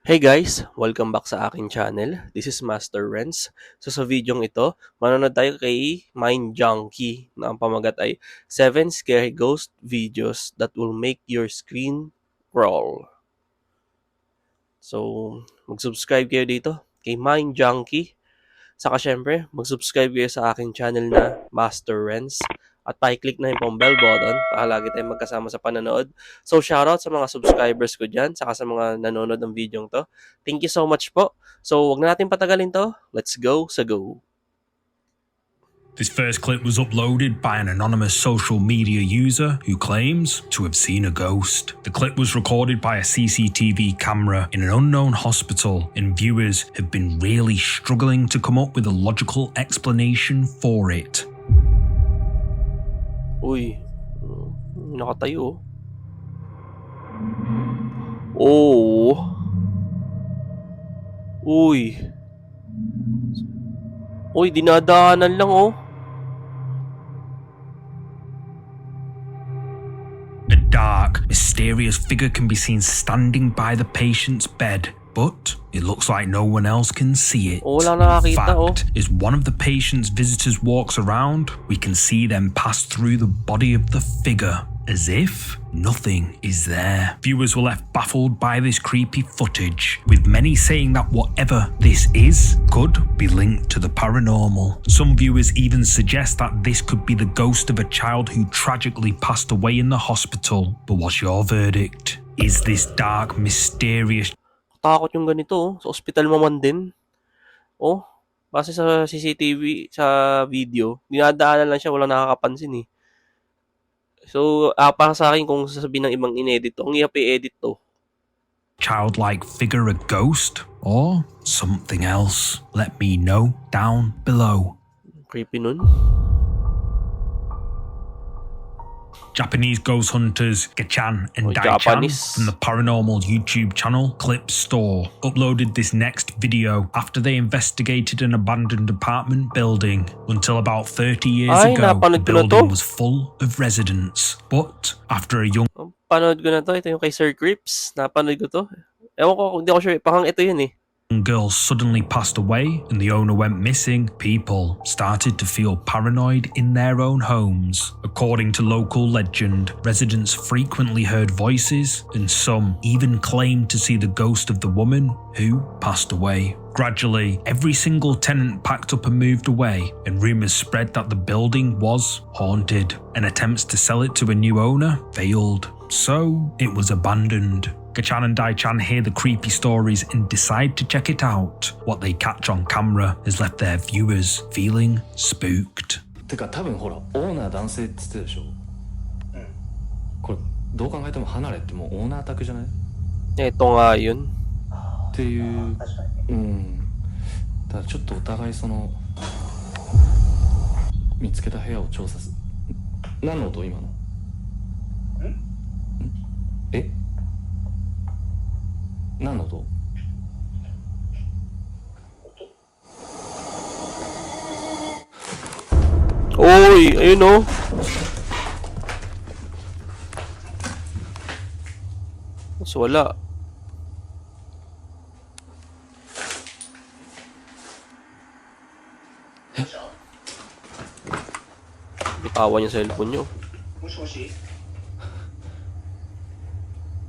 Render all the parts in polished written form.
Hey guys! Welcome back sa aking channel. This is Master Renz. So sa videong ito, manonood tayo kay Mind Junkie na ang pamagat ay 7 Scary Ghost Videos that will make your screen crawl. So mag-subscribe kayo dito kay Mind Junkie. Saka syempre, mag-subscribe kayo sa aking channel na Master Renz. At pa-click na yung pong bell button para lagi tayong magkasama sa panonood. So shoutout sa mga subscribers ko dyan, saka sa mga nanonood ng video to. Thank you so much po. So wag na natin patagalin to. Let's go sa go. This first clip was uploaded by an anonymous social media user who claims to have seen a ghost. The clip was recorded by a CCTV camera in an unknown hospital, and viewers have been really struggling to come up with a logical explanation for it. Uy, nakatayo. Oh. Uy. Uy, dinadaanan lang oh. A dark, mysterious figure can be seen standing by the patient's bed, but it looks like no one else can see it. Wala nakakita, Fact, as one of the patient's visitors walks around, we can see them pass through the body of the figure, as if nothing is there. Viewers were left baffled by this creepy footage, with many saying that whatever this is could be linked to the paranormal. Some viewers even suggest that this could be the ghost of a child who tragically passed away in the hospital. But what's your verdict? Is this dark, mysterious Takot yung ganito oh. Sa ospital man din. Oh, base sa CCTV, sa video, dinadaanan lang siya, walang nakakapansin eh. So, para sa akin, kung sasabihin ng ibang inedit to, ang hirap i-edit to. childlike figure a ghost or something else? Let me know down below. Creepy nun. Japanese ghost hunters Gachan and Daichan Japanese. from the paranormal YouTube channel Clip Store uploaded this next video after they investigated an abandoned apartment building. Until about 30 years ago, the building was full of residents. But after a young Panood ko na to. Ito yung kay Sir Crips. Napanood ko to. Ewan ko, hindi ako sure. Parang ito yun eh. girl suddenly passed away and the owner went missing, people started to feel paranoid in their own homes. According to local legend, residents frequently heard voices and some even claimed to see the ghost of the woman who passed away. Gradually, every single tenant packed up and moved away, and rumours spread that the building was haunted, and attempts to sell it to a new owner failed. So, it was abandoned. Gachan and Daichan hear the creepy stories and decide to check it out. What they catch on camera has left their viewers feeling spooked. てか多分ほらオーナー男性って言ってたでしょ、これどう考えても離れってもうオーナー宅じゃない Ito nga yun. っていうだからちょっとお互いその見つけた部屋を調査する。何の音今の？え？何の音？Uy, ayun oh. Mas wala. Bitawan yung cellphone nyo. もしもし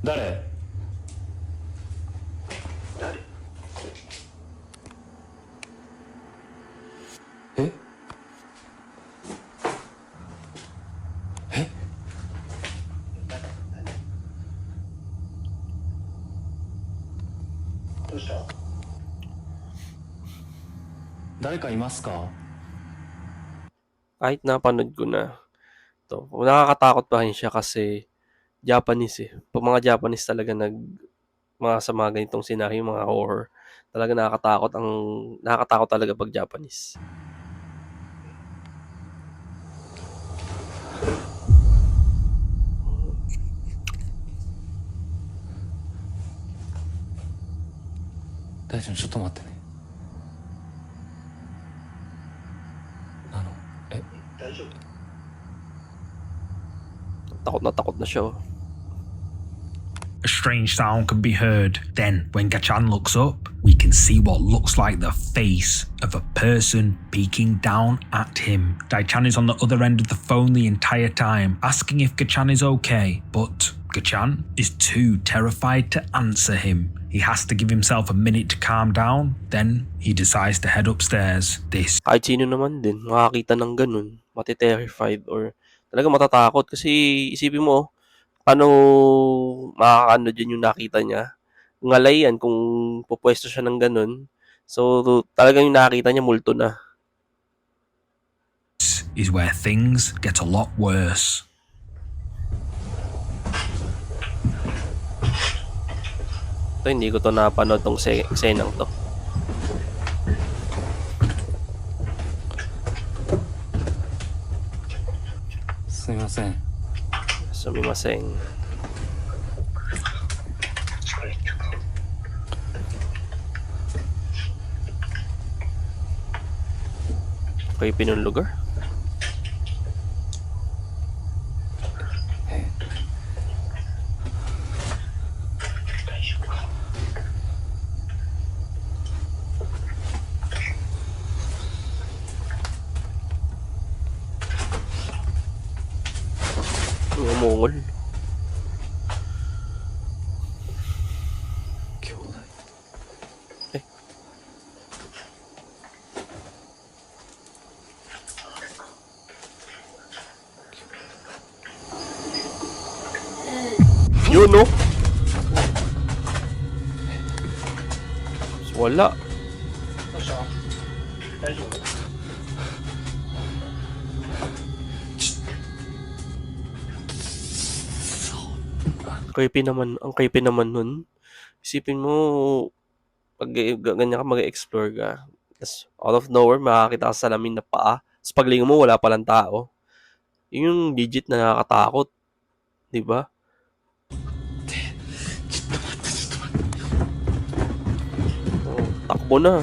誰？誰え？え？どうした？誰かいますか？ Kahit napanood ko na. To, nakakatakot pa rin siya kasi Japanese eh. Pag mga Japanese talaga mga sa mga ganitong senaryo, mga horror, talaga nakakatakot talaga pag Japanese. Daichan, ちょっと待ってね。大丈夫？ Takot na siya. A strange sound can be heard. Then, when Gachan looks up, we can see what looks like the face of a person peeking down at him. Daichan is on the other end of the phone the entire time, asking if Gachan is okay, but Gachan is too terrified to answer him. He has to give himself a minute to calm down, then he decides to head upstairs. This Kahit sino naman din, makakita ng ganun, matiterrified or talaga matatakot. Kasi isipin mo, paano makakaano dyan yung nakita niya. Ngalay yan kung pupwesto siya ng ganun. So, talagang yung nakita niya, multo na. is where things get a lot worse. Ito, hindi ko to napanood tong eksenang to. Sumimasen. Sumimasen. Kayo pinong lugar? Umungol. Eh. Yun, no? Wala. どうした大丈夫 Creepy naman, ang creepy naman nun. Isipin mo, pag ganyan ka mag-explore ka, tas out of nowhere, makakita ka sa salamin na paa. Tapos paglingon mo, wala palang tao. Yun yung legit na nakakatakot. Diba? Oh, takbo na.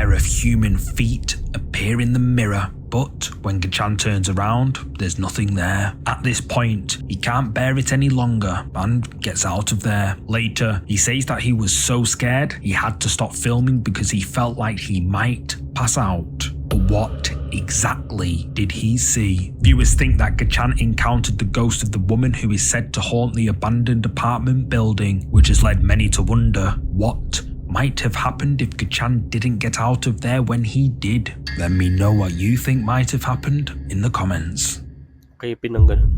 Of human feet appear in the mirror, but when Gachan turns around, there's nothing there. At this point, he can't bear it any longer and gets out of there. Later, he says that he was so scared he had to stop filming because he felt like he might pass out. But what exactly did he see? Viewers think that Gachan encountered the ghost of the woman who is said to haunt the abandoned apartment building, which has led many to wonder what might have happened if Gachan didn't get out of there when he did. Let me know what you think might have happened in the comments. Creepy ng ganun.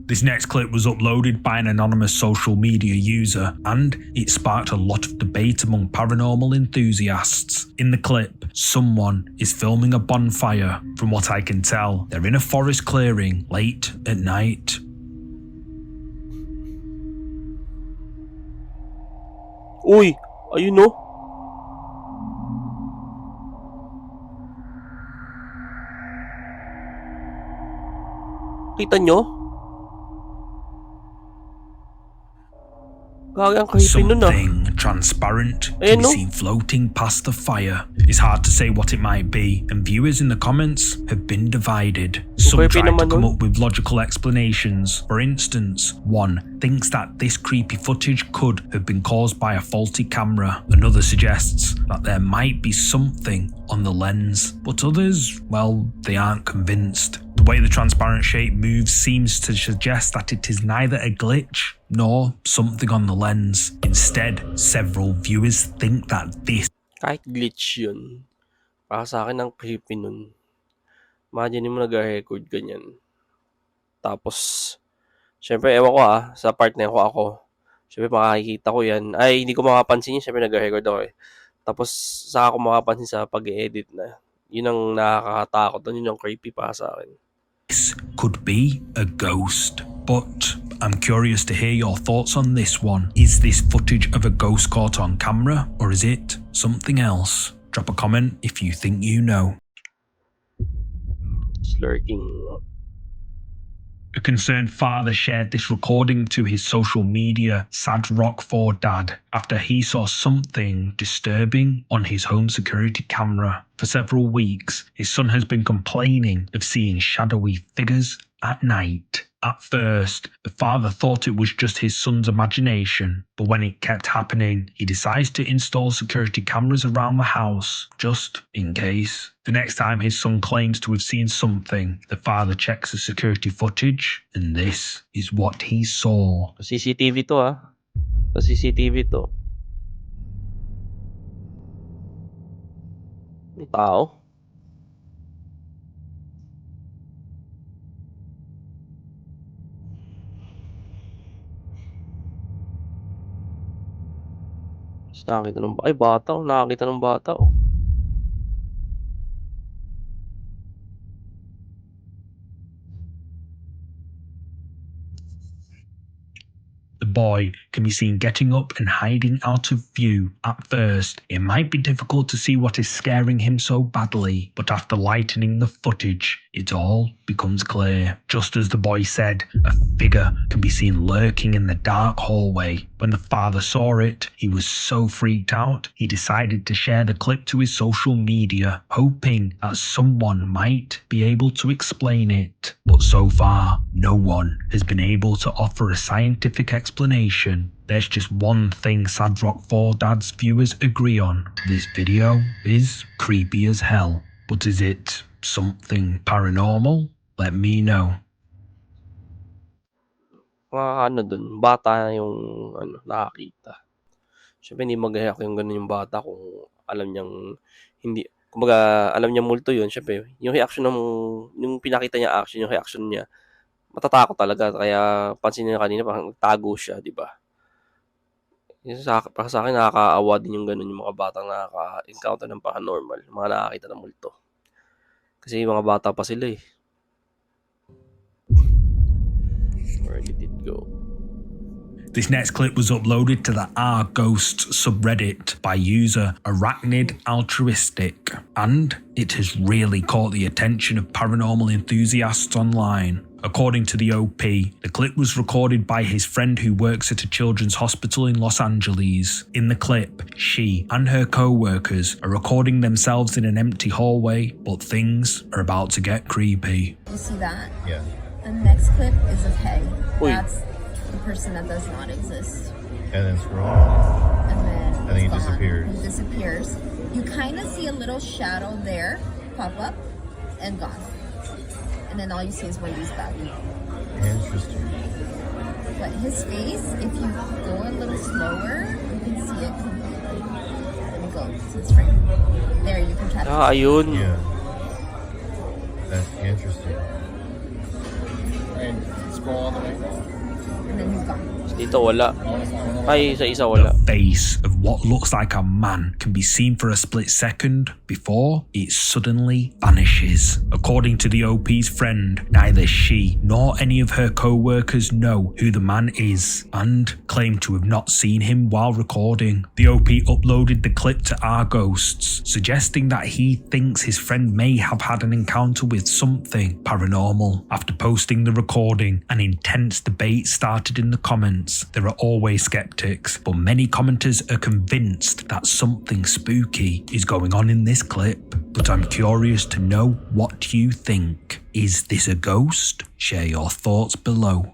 This next clip was uploaded by an anonymous social media user, and it sparked a lot of debate among paranormal enthusiasts. In the clip, someone is filming a bonfire. From what I can tell, they're in a forest clearing late at night. Uy! Ayun, no? Kita nyo? Gagi, ang creepy nun, ah. Something transparent Ayan, can be no? seen floating past the fire. It's hard to say what it might be, and viewers in the comments have been divided. Some Creepy try to naman come nun. up with logical explanations. For instance, one thinks that this creepy footage could have been caused by a faulty camera. Another suggests that there might be something on the lens, but others, well, they aren't convinced. The way the transparent shape moves seems to suggest that it is neither a glitch nor something on the lens. Instead, several viewers think that this Kahit glitch yun. Para sa akin, ang creepy nun. Imagine mo nag-record ganyan. Tapos, syempre, ewan ko sa partner ko ako. Syempre, makakikita ko yan. Ay, hindi ko makapansin yun. Syempre, nag-record ako eh. Tapos, saka ako makapansin sa pag-edit na. Yun ang nakakatakot. Yun ang creepy para sa akin. could be a ghost. But I'm curious to hear your thoughts on this one. Is this footage of a ghost caught on camera, or is it something else? Drop a comment if you think you know. Slurking. A concerned father shared this recording to his social media, Sad Rock 4 Dad, after he saw something disturbing on his home security camera. For several weeks, his son has been complaining of seeing shadowy figures at night. At first, the father thought it was just his son's imagination, but when it kept happening, he decides to install security cameras around the house, just in case. The next time his son claims to have seen something, the father checks the security footage, and this is what he saw. CCTV to ah. Sa CCTV to. May tao. Tapos nakakita ng ay bata oh, nakakita ng bata oh. The boy can be seen getting up and hiding out of view. At first, it might be difficult to see what is scaring him so badly, but after lightening the footage, it all becomes clear. Just as the boy said, a figure can be seen lurking in the dark hallway. When the father saw it, he was so freaked out, he decided to share the clip to his social media, hoping that someone might be able to explain it. But so far, no one has been able to offer a scientific explanation. There's just one thing Sad Rock 4 Dad's viewers agree on. This video is creepy as hell. But is it something paranormal? Let me know. Mga ano dun, bata yung ano, nakakita. Siyempre hindi mag-react yung gano'n yung bata kung alam niyang hindi, kumbaga alam niya multo yun. Siyempre, yung reaction yung pinakita niya action, yung reaction niya, matatakot talaga. Kaya pansin niyo kanina parang tago siya, di ba? Para sa akin, nakakaawa din yung gano'n yung mga batang nakaka-encounter ng paranormal, mga nakakita ng multo. Kasi yung mga bata pa sila eh. Where did it go? This next clip was uploaded to the R Ghosts subreddit by user Arachnid Altruistic, and it has really caught the attention of paranormal enthusiasts online. According to the OP, the clip was recorded by his friend who works at a children's hospital in Los Angeles. In the clip, she and her co-workers are recording themselves in an empty hallway, but things are about to get creepy. You see that? Yeah. The next clip is of Hay. Uy. That's the person that does not exist. And then scroll. And then And then he it's gone. disappears. He disappears. You kind of see a little shadow there pop up and gone. And then all you see is Wendy's back. Interesting. But his face, if you go a little slower, you can see it completely. Let me go to the frame. There, you can catch it. Ayun. Yeah. That's interesting. And scroll all the way. And then he's gone. Dito wala. Ay, sa isa wala. The face of what looks like a man can be seen for a split second before it suddenly vanishes. According to the OP's friend, neither she nor any of her co-workers know who the man is and claim to have not seen him while recording. The OP uploaded the clip to Our Ghosts, suggesting that he thinks his friend may have had an encounter with something paranormal. After posting the recording, an intense debate started in the comments. There are always skeptics, but many commenters are convinced that something spooky is going on in this clip. But I'm curious to know what you think. Is this a ghost? Share your thoughts below.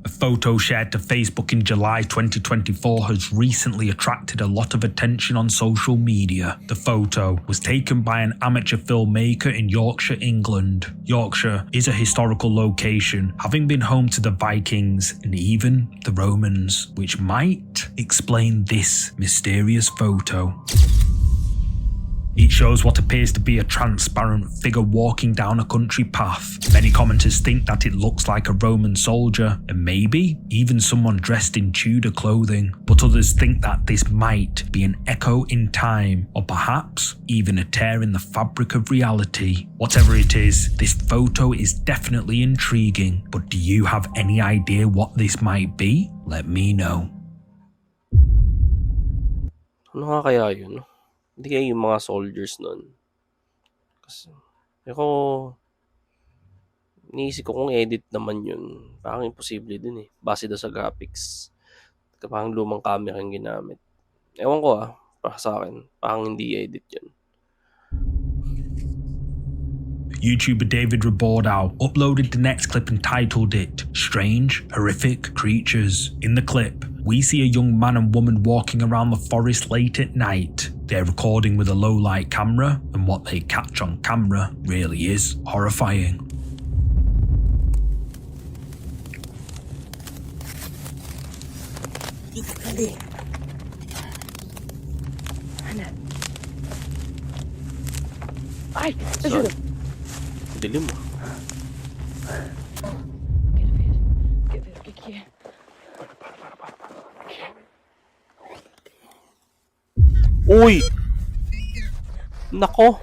A photo shared to Facebook in July 2024 has recently attracted a lot of attention on social media. The photo was taken by an amateur filmmaker in Yorkshire, England. Yorkshire is a historical location, having been home to the Vikings and even the Romans, which might explain this mysterious photo. It shows what appears to be a transparent figure walking down a country path. Many commenters think that it looks like a Roman soldier, and maybe even someone dressed in Tudor clothing, but others think that this might be an echo in time, or perhaps even a tear in the fabric of reality. Whatever it is, this photo is definitely intriguing, but do you have any idea what this might be? Let me know. Ano nga kaya yun? Hindi kaya yung mga soldiers nun. Kasi, Pero iniisip ko kung edit naman yun, parang imposible din eh. Base daw sa graphics. Parang lumang camera yung ginamit. Ewan ko para sa akin, parang hindi edit yun. YouTuber David Rabordau uploaded the next clip and titled it Strange, Horrific Creatures. In the clip, we see a young man and woman walking around the forest late at night. They're recording with a low light camera, and what they catch on camera really is horrifying. Saan? Dilim Uy! Nako!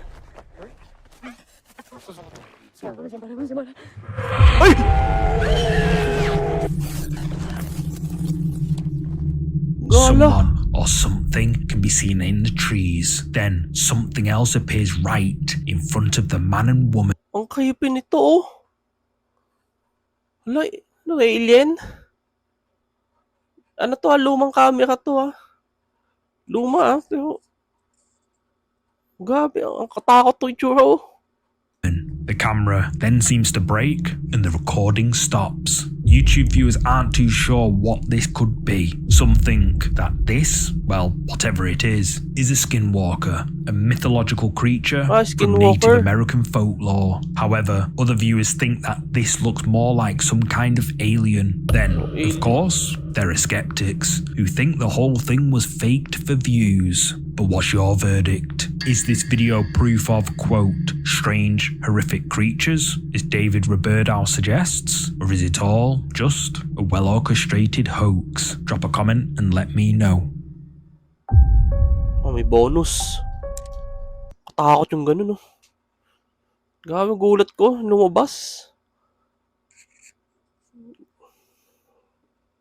Gala! Someone or something can be seen in the trees. Then something else appears right in front of the man and woman. Ang creepy nito Hala, alien? Ano to lumang camera to Luma pero grabe, ang katakot to itsura The camera then seems to break and the recording stops. YouTube viewers aren't too sure what this could be. Some think that this, well, whatever it is a skinwalker, a mythological creature from Native Skinwalker. American folklore. However, other viewers think that this looks more like some kind of alien. Then, of course, there are skeptics who think the whole thing was faked for views. But what's your verdict? Is this video proof of, quote, strange, horrific creatures, as David Rabordau suggests? Or is it all just a well-orchestrated hoax? Drop a comment and let me know. May bonus. Katakot yung ganun Grabe, gulat ko. Lumabas.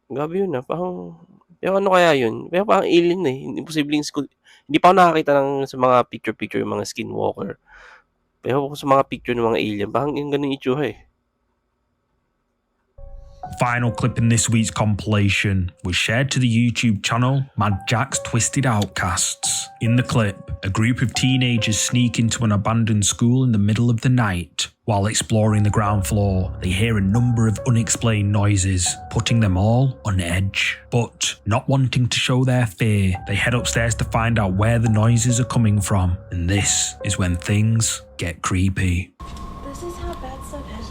Grabe yun parang, pero ano kaya yun? Pero parang alien imposibleng hindi pa ako nakakita sa mga picture yung mga skinwalker. Pero sa mga picture ng mga alien, parang yung ganun itsura Final clip in this week's compilation was shared to the YouTube channel Mad Jack's Twisted Outcasts. In the clip, a group of teenagers sneak into an abandoned school in the middle of the night. While exploring the ground floor, they hear a number of unexplained noises, putting them all on edge. But not wanting to show their fear, they head upstairs to find out where the noises are coming from. And this is when things get creepy. This is how bad stuff happens.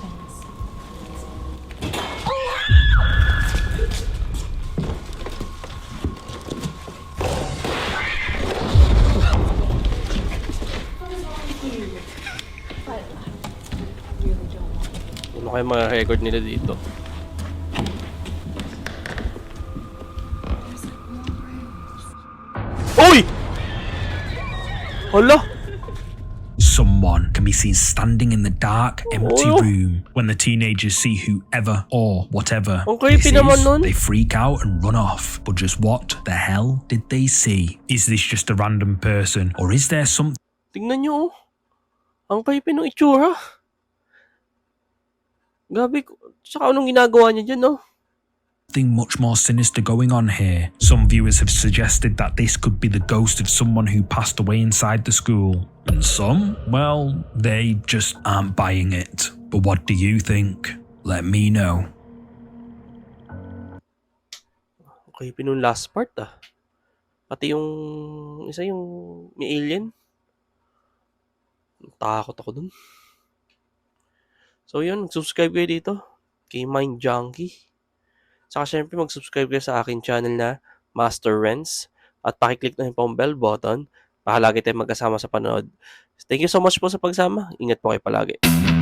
Ano kaya mga record nila dito? Uy! Hala! Someone can be seen standing in the dark, empty Oh. room. When the teenagers see whoever or whatever Ang creepy this naman is, nun. they freak out and run off. But just what the hell did they see? Is this just a random person, or is there something Tingnan nyo Ang creepy ng itsura. Grabe, tsaka anong ginagawa niya dyan much more sinister going on here? Some viewers have suggested that this could be the ghost of someone who passed away inside the school. And some, well, they just aren't buying it. But what do you think? Let me know. Creepy nung last part Pati yung isa yung may alien. Takot ako dun. So yun, subscribe kayo dito kay Mind Junkie. Saka syempre mag-subscribe kayo sa akin channel na Master Renz at pakiclick na yung bell button para lagi tayong magkasama sa panood. Thank you so much po sa pagsama. Ingat po kayo palagi.